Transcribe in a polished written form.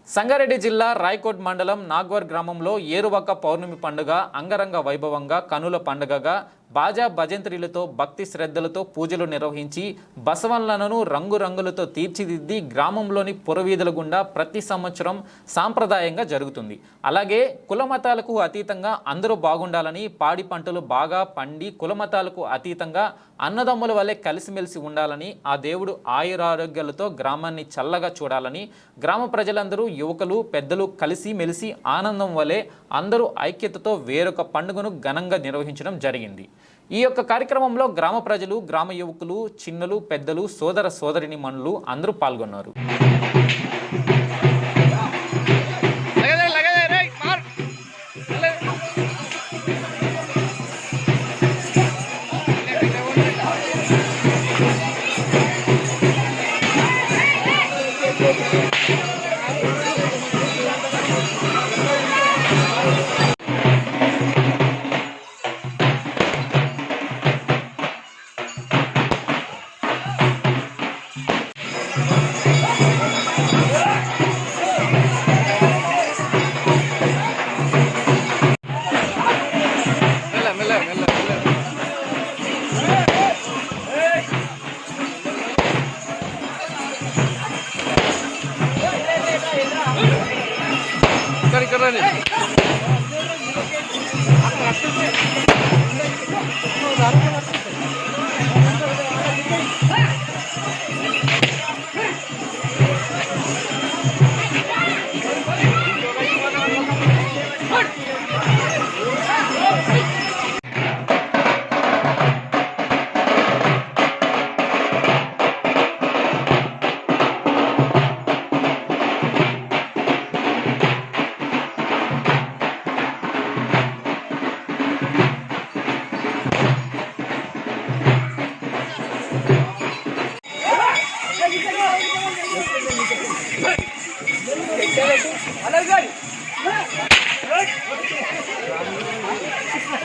సంగారెడ్డి జిల్లా రాయకోట్ మండలం నాగ్వర్ గ్రామంలో ఏరువక్క పౌర్ణమి పండుగ అంగరంగ వైభవంగా కనుల పండుగగా బాజా భజంత్రీలతో భక్తి శ్రద్ధలతో పూజలు నిర్వహించి బసవన్లను రంగురంగులతో తీర్చిదిద్ది గ్రామంలోని పురవీధుల గుండా ప్రతి సంవత్సరం సాంప్రదాయంగా జరుగుతుంది. అలాగే కులమతాలకు అతీతంగా అందరూ బాగుండాలని, పాడి పంటలు బాగా పండి కులమతాలకు అతీతంగా అన్నదమ్ముల వల్లే కలిసిమెలిసి ఉండాలని, ఆ దేవుడు ఆయురారోగ్యాలతో గ్రామాన్ని చల్లగా చూడాలని గ్రామ ప్రజలందరూ యువకులు పెద్దలు కలిసి మెలిసి ఆనందం వలె అందరూ ఐక్యతతో వేరొక పండుగను ఘనంగా నిర్వహించడం జరిగింది. ఈ యొక్క కార్యక్రమంలో గ్రామ ప్రజలు, గ్రామ యువకులు, చిన్నలు, పెద్దలు, సోదర సోదరిని మనులు అందరూ పాల్గొన్నారు.